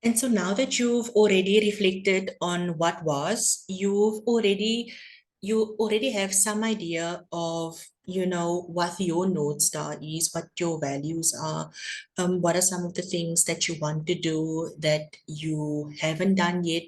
And so now that you've already reflected on what was, you already have some idea of, what your North Star is, what your values are, what are some of the things that you want to do that you haven't done yet.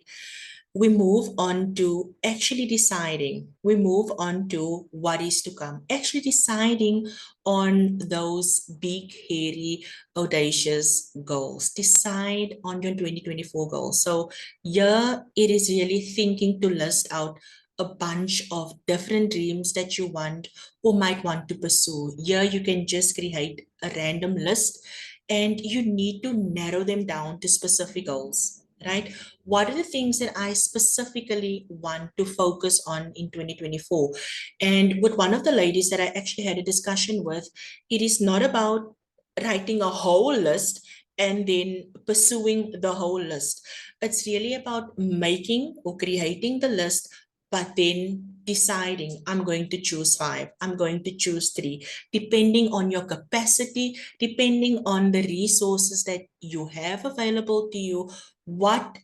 We move on to actually deciding. We move on to what is to come. Actually deciding on those big, hairy, audacious goals. Decide on your 2024 goals. So here it is really thinking to list out a bunch of different dreams that you want or might want to pursue. Here you can just create a random list and you need to narrow them down to specific goals, right? What are the things that I specifically want to focus on in 2024? And with one of the ladies that I actually had a discussion with, it is not about writing a whole list and then pursuing the whole list. It's really about making or creating the list, but then deciding, I'm going to choose five, I'm going to choose three, depending on your capacity, depending on the resources that you have available to you. What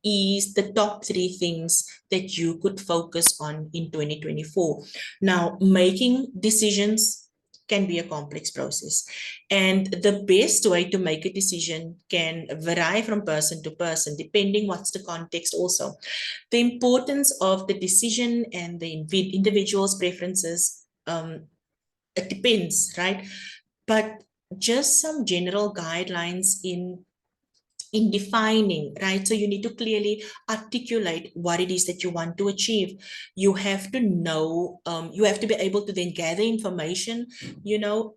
is the top three things that you could focus on in 2024? Now, making decisions can be a complex process. And the best way to make a decision can vary from person to person, depending what's the context also. The importance of the decision and the individual's preferences, it depends, right? But just some general guidelines in defining, right? So you need to clearly articulate what it is that you want to achieve. You have to know, you have to be able to then gather information,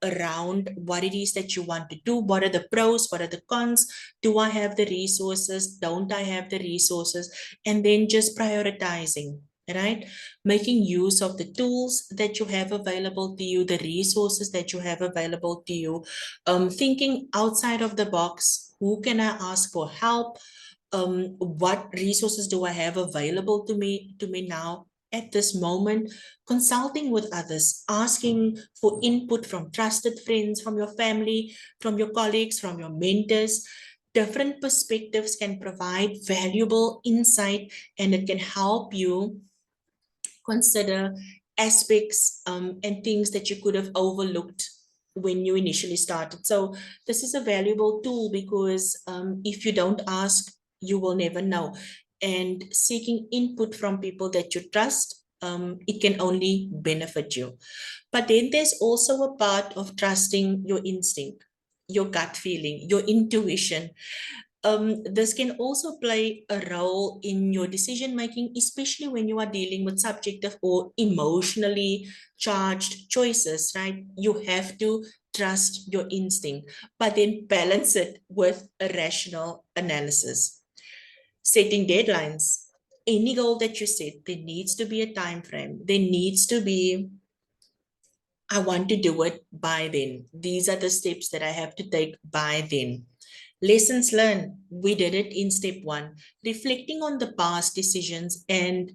around what it is that you want to do. What are the pros? What are the cons? Do I have the resources? Don't I have the resources? And then just prioritizing. Right? Making use of the tools that you have available to you, the resources that you have available to you, thinking outside of the box. Who can I ask for help? What resources do I have available to me now at this moment? Consulting with others, asking for input from trusted friends, from your family, from your colleagues, from your mentors. Different perspectives can provide valuable insight, and it can help you consider aspects, and things that you could have overlooked when you initially started. So this is a valuable tool because, if you don't ask, you will never know. And seeking input from people that you trust, it can only benefit you. But then there's also a part of trusting your instinct, your gut feeling, your intuition. This can also play a role in your decision making, especially when you are dealing with subjective or emotionally charged choices, right? You have to trust your instinct, but then balance it with a rational analysis. Setting deadlines. Any goal that you set, there needs to be a time frame. There needs to be, I want to do it by then. These are the steps that I have to take by then. Lessons learned. We did it in step one. Reflecting on the past decisions and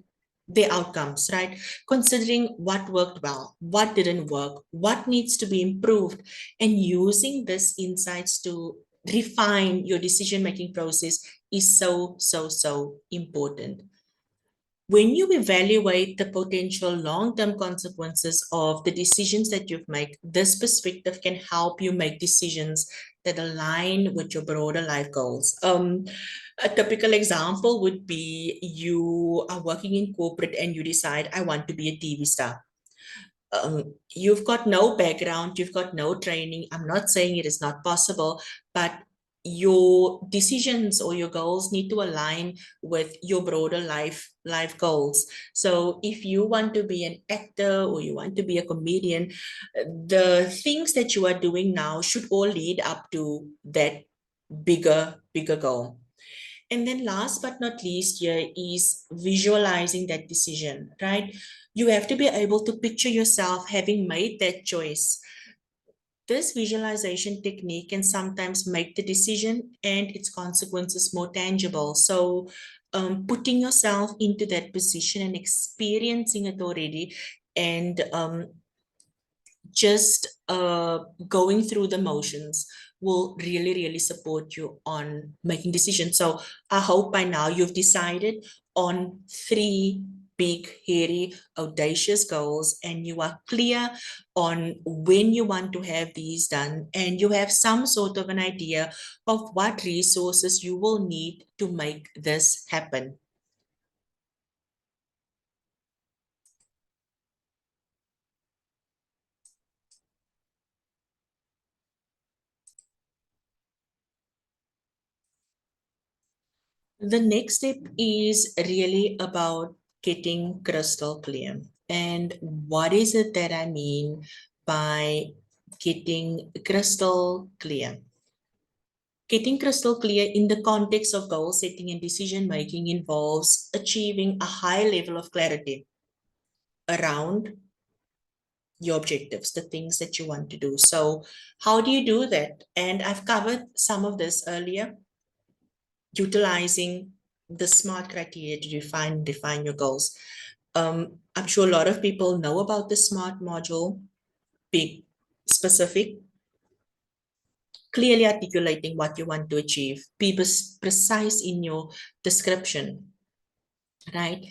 the outcomes, right? Considering what worked well, what didn't work, what needs to be improved, and using this insights to refine your decision making process is so, so, so important. When you evaluate the potential long-term consequences of the decisions that you've made, this perspective can help you make decisions that align with your broader life goals. A typical example would be you are working in corporate and you decide, I want to be a TV star. You've got no background, you've got no training. I'm not saying it is not possible, but your decisions or your goals need to align with your broader life goals. So if you want to be an actor or you want to be a comedian, the things that you are doing now should all lead up to that bigger goal. And then last but not least here is visualizing that decision, right? You have to be able to picture yourself having made that choice. This visualization technique can sometimes make the decision and its consequences more tangible. So, putting yourself into that position and experiencing it already, and just going through the motions will really, really support you on making decisions. So I hope by now you've decided on three big, hairy, audacious goals, and you are clear on when you want to have these done, and you have some sort of an idea of what resources you will need to make this happen. The next step is really about getting crystal clear. And what is it that I mean by getting crystal clear? Getting crystal clear in the context of goal setting and decision making involves achieving a high level of clarity around your objectives, the things that you want to do. So, how do you do that? And I've covered some of this earlier, utilizing the SMART criteria to define your goals. I'm sure a lot of people know about the SMART module, big, specific, clearly articulating what you want to achieve, be precise in your description, right?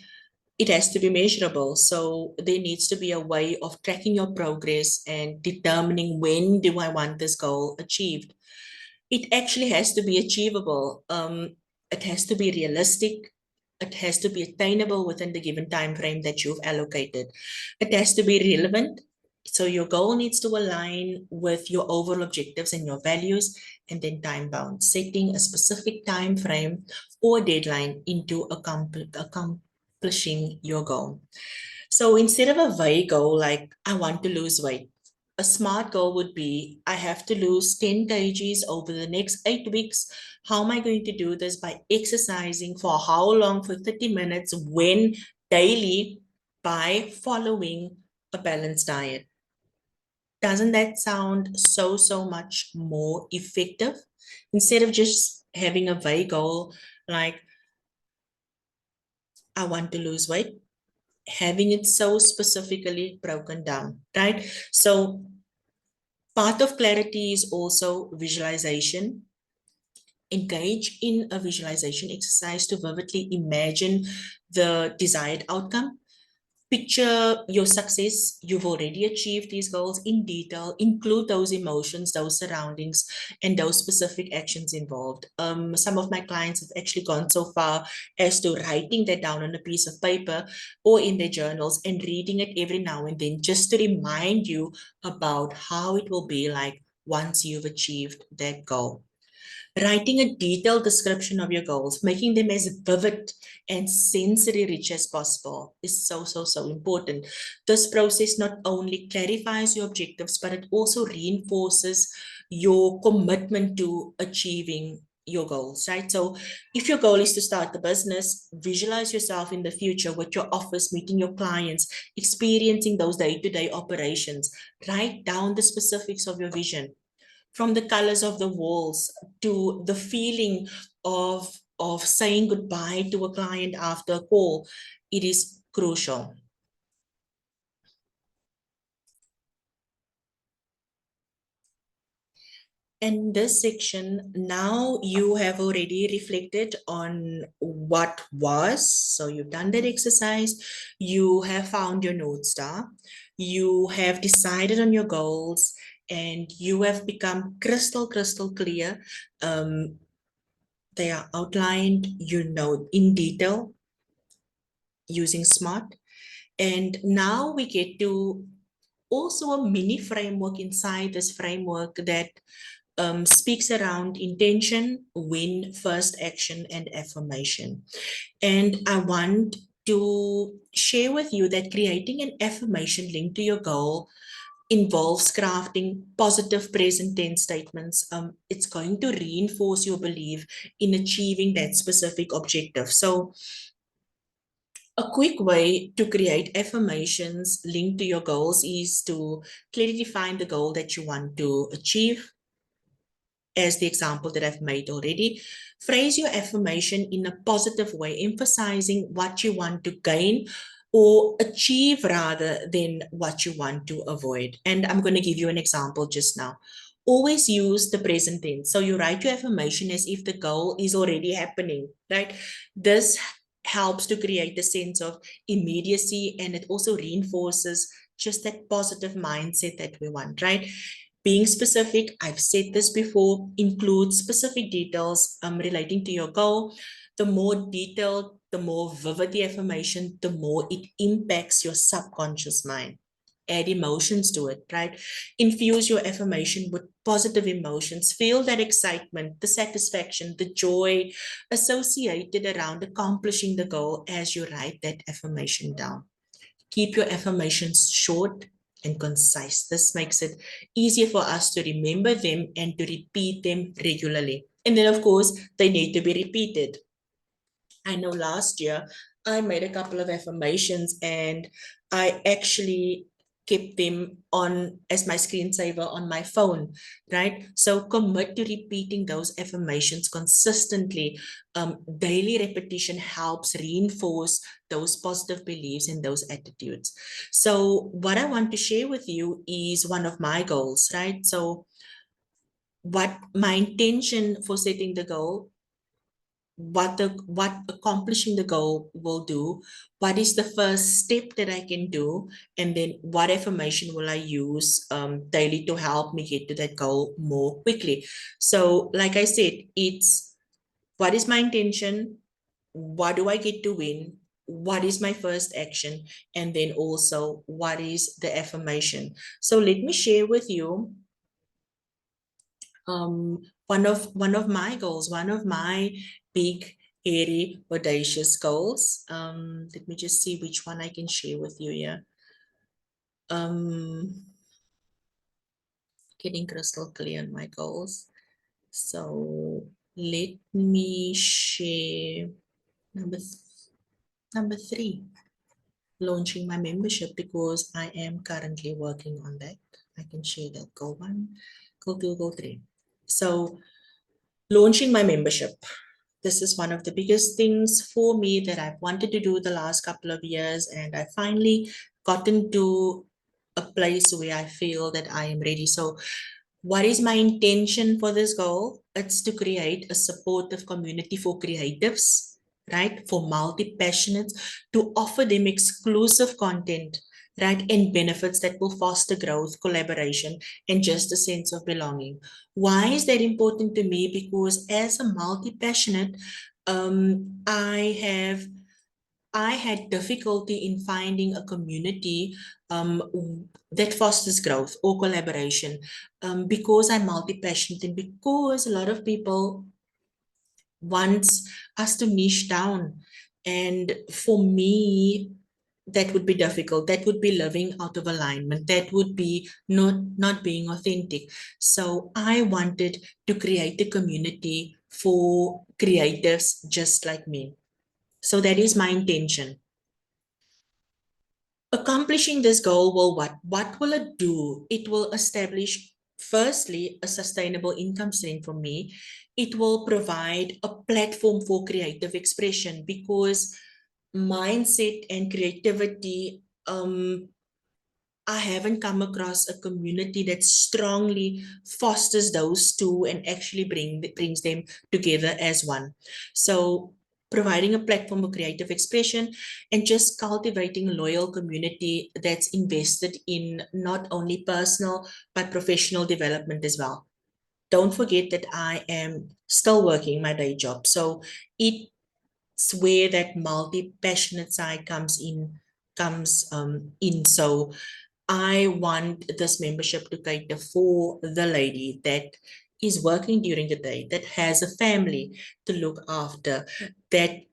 It has to be measurable. So there needs to be a way of tracking your progress and determining when do I want this goal achieved. It actually has to be achievable. It has to be realistic. It has to be attainable within the given time frame that you've allocated. It has to be relevant. So your goal needs to align with your overall objectives and your values, and then time bound, setting a specific time frame or deadline into accomplishing your goal. So instead of a vague goal like I want to lose weight, a smart goal would be I have to lose 10 kgs over the next 8 weeks. How am I going to do this? By exercising for how long? For 30 minutes, when? Daily, by following a balanced diet. Doesn't that sound so much more effective? Instead of just having a vague goal like I want to lose weight, having it so specifically broken down, right? So part of clarity is also visualization. Engage in a visualization exercise to vividly imagine the desired outcome. Picture your success. You've already achieved these goals in detail. Include those emotions, those surroundings, and those specific actions involved. Some of my clients have actually gone so far as to writing that down on a piece of paper or in their journals and reading it every now and then just to remind you about how it will be like once you've achieved that goal. Writing a detailed description of your goals, making them as vivid and sensory rich as possible is so important. This process not only clarifies your objectives, but it also reinforces your commitment to achieving your goals, right? So if your goal is to start the business, visualize yourself in the future with your office, meeting your clients, experiencing those day-to-day operations. Write down the specifics of your vision, from the colors of the walls to the feeling of saying goodbye to a client after a call. It is crucial. In this section, now you have already reflected on what was. So you've done that exercise, you have found your North Star, you have decided on your goals, and you have become crystal clear. They are outlined, in detail using SMART. And now we get to also a mini framework inside this framework that speaks around intention, win, first action, and affirmation. And I want to share with you that creating an affirmation linked to your goal involves crafting positive present tense statements. It's going to reinforce your belief in achieving that specific objective. So a quick way to create affirmations linked to your goals is to clearly define the goal that you want to achieve, as the example that I've made already. Phrase your affirmation in a positive way, emphasizing what you want to gain or achieve rather than what you want to avoid. And I'm going to give you an example just now. always use the present tense. So you write your affirmation as if the goal is already happening, right? This helps to create a sense of immediacy, and it also reinforces just that positive mindset that we want, right? Being specific, I've said this before, includes specific details relating to your goal. The more detailed, the more vivid the affirmation, the more it impacts your subconscious mind. Add emotions to it, right? Infuse your affirmation with positive emotions. Feel that excitement, the satisfaction, the joy associated around accomplishing the goal as you write that affirmation down. Keep your affirmations short and concise. This makes it easier for us to remember them and to repeat them regularly. And then, of course, they need to be repeated. I know last year I made a couple of affirmations and I actually kept them on as my screensaver on my phone, right? So commit to repeating those affirmations consistently. Daily repetition helps reinforce those positive beliefs and those attitudes. So what I want to share with you is one of my goals, right? So what my intention for setting the goal, what accomplishing the goal will do, what is the first step that I can do, and then what affirmation will I use daily to help me get to that goal more quickly. So like I said, it's what is my intention, what do I get to win, what is my first action, and then also what is the affirmation. So let me share with you one of my goals, one of my big, airy, audacious goals. Let me just see which one I can share with you here. Um, Getting crystal clear on my goals. So let me share number number 3, launching my membership, because I am currently working on that. I can share that goal 1, goal 2, goal 3. So launching my membership. This is one of the biggest things for me that I've wanted to do the last couple of years, and I finally gotten to a place where I feel that I am ready. So what is my intention for this goal? It's to create a supportive community for creatives, right? For multi-passionates, to offer them exclusive content, right? And benefits that will foster growth, collaboration, and just a sense of belonging. Why is that important to me? Because as a multi-passionate, I had difficulty in finding a community that fosters growth or collaboration, because I'm multi-passionate and because a lot of people wants us to niche down. And for me, that would be difficult. That would be living out of alignment. That would be not being authentic. So I wanted to create a community for creatives just like me. So that is my intention. Accomplishing this goal will what will it do? It will establish, firstly, a sustainable income stream for me. It will provide a platform for creative expression, because mindset and creativity, I haven't come across a community that strongly fosters those two and actually brings them together as one. So providing a platform for creative expression and just cultivating a loyal community that's invested in not only personal but professional development as well. Don't forget that I am still working my day job. So it's where that multi-passionate side comes in. So I want this membership to cater for the lady that is working during the day, that has a family to look after, that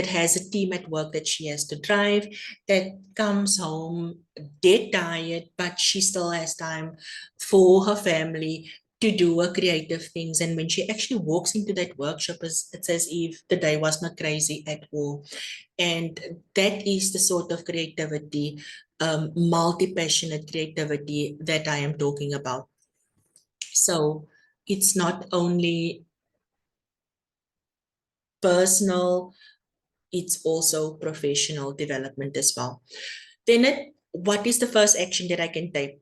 has a team at work that she has to drive, that comes home dead tired, but she still has time for her family to do her creative things. And when she actually walks into that workshop, it's as if the day was not crazy at all. And that is the sort of creativity, multi-passionate creativity that I am talking about. So it's not only personal, it's also professional development as well. Then what is the first action that I can take,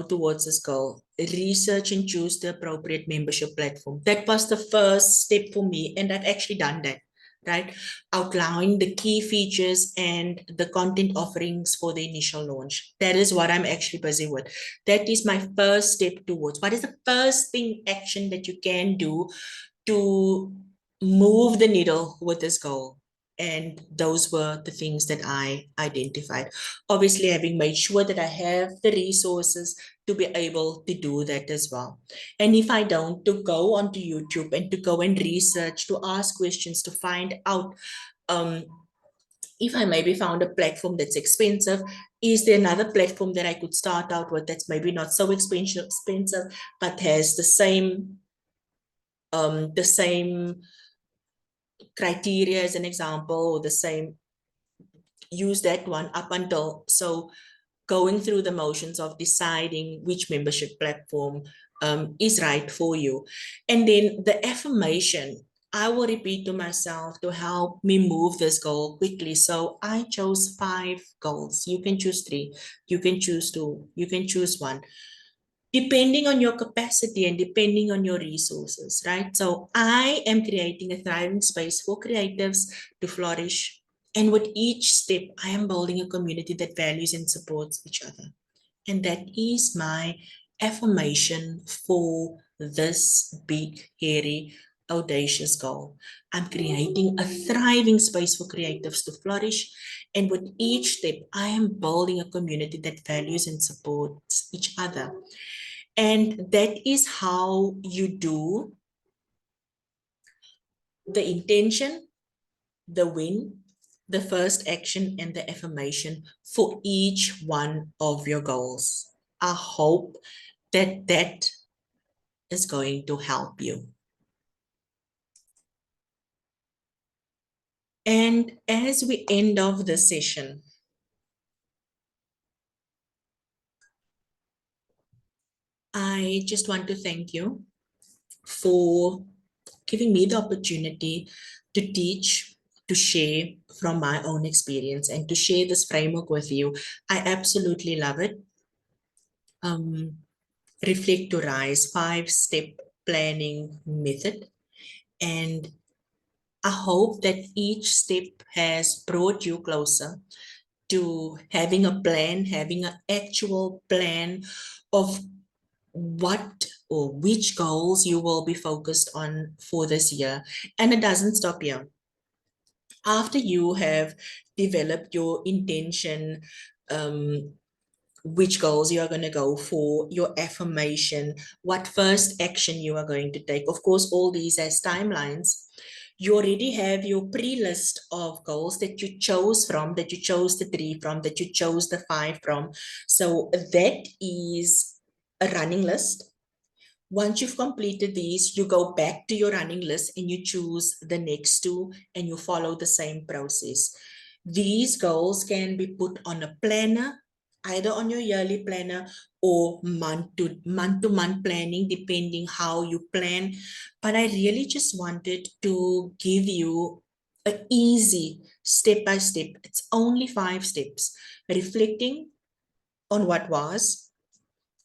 towards this goal? research and choose the appropriate membership platform. That was the first step for me, and I've actually done that, right? Outlining the key features and the content offerings for the initial launch. That is what I'm actually busy with. That is my first step towards what is the first thing action that you can do to move the needle with this goal. And those were the things that I identified. Obviously, having made sure that I have the resources to be able to do that as well. And if I don't, to go onto YouTube and to go and research, to ask questions, to find out um, if I maybe found a platform that's expensive, is there another platform that I could start out with that's maybe not so expensive, but has the same criteria as an example, or the same, use that one up until, so going through the motions of deciding which membership platform is right for you. And then the affirmation, I will repeat to myself to help me move this goal quickly. So I chose 5 goals. You can choose 3, you can choose 2, you can choose 1, depending on your capacity and depending on your resources, right? So I am creating a thriving space for creatives to flourish. And with each step, I am building a community that values and supports each other. And that is my affirmation for this big, hairy, audacious goal. I'm creating a thriving space for creatives to flourish. And with each step, I am building a community that values and supports each other. And that is how you do the intention, the win, the first action, and the affirmation for each one of your goals. I hope that that is going to help you. And as we end off the session, I just want to thank you for giving me the opportunity to teach, to share from my own experience, and to share this framework with you. I absolutely love it. Um, Reflect to Rise 5-step planning method. And I hope that each step has brought you closer to having a plan, having an actual plan of what or which goals you will be focused on for this year. And it doesn't stop here. After you have developed your intention, um, which goals you are going to go for, your affirmation, what first action you are going to take. Of course, all these as timelines. You already have your pre-list of goals that you chose from, that you chose the 3 from, that you chose the 5 from. So that is a running list. Once you've completed these, you go back to your running list and you choose the next 2 and you follow the same process. These goals can be put on a planner, either on your yearly planner or month to month planning, depending how you plan. But I really just wanted to give you an easy step by step. It's only 5 steps. Reflecting on what was,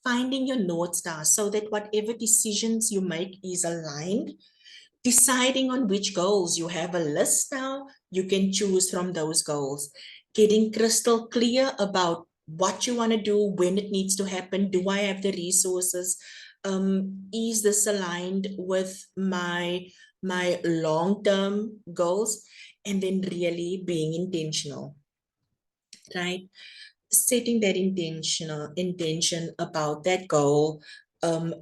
finding your North Star so that whatever decisions you make is aligned, deciding on which goals. You have a list now, you can choose from those goals, getting crystal clear about what you want to do, when it needs to happen. Do I have the resources? Is this aligned with my long-term goals? And then really being intentional, right? Setting that intention about that goal,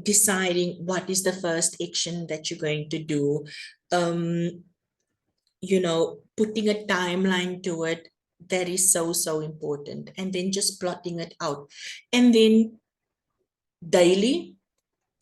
deciding what is the first action that you're going to do, um, putting a timeline to it. That is so, so important. And then just plotting it out. And then daily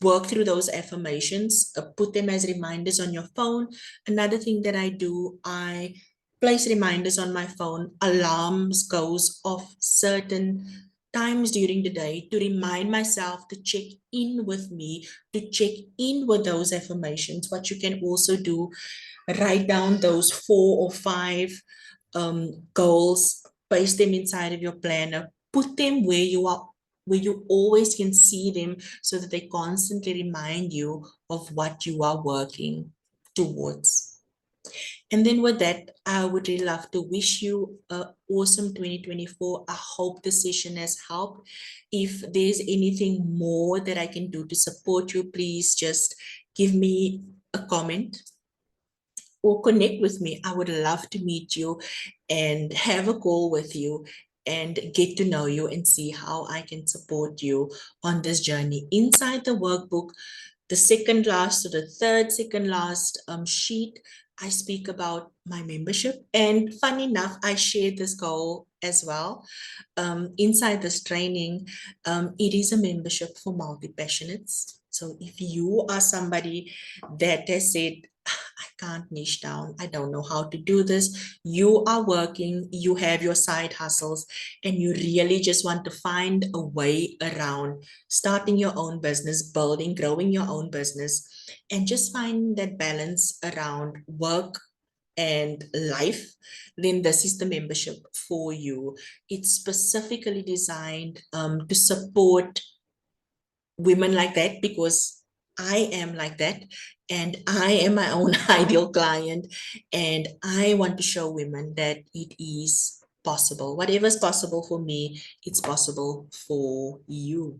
work through those affirmations, put them as reminders on your phone. Another thing that I do, I place reminders on my phone. Alarms goes off certain times during the day to remind myself to check in with me, to check in with those affirmations. What you can also do, write down those 4 or 5 goals, paste them inside of your planner, put them where you are where you always can see them so that they constantly remind you of what you are working towards. And then with that, I would really love to wish you an awesome 2024. I hope the session has helped. If there's anything more that I can do to support you, please just give me a comment or connect with me. I would love to meet you and have a call with you and get to know you and see how I can support you on this journey. Inside the workbook, the second last or the third second last sheet, I speak about my membership. And funny enough, I shared this goal as well. Inside this training, it is a membership for multi-passionates. So if you are somebody that has said, I can't niche down, I don't know how to do this, you are working, you have your side hustles, and you really just want to find a way around starting your own business, building, growing your own business, and just find that balance around work and life, then this is the membership for you. It's specifically designed to support women like that, because I am like that, and I am my own ideal client, and I want to show women that it is possible. Whatever is possible for me, it's possible for you.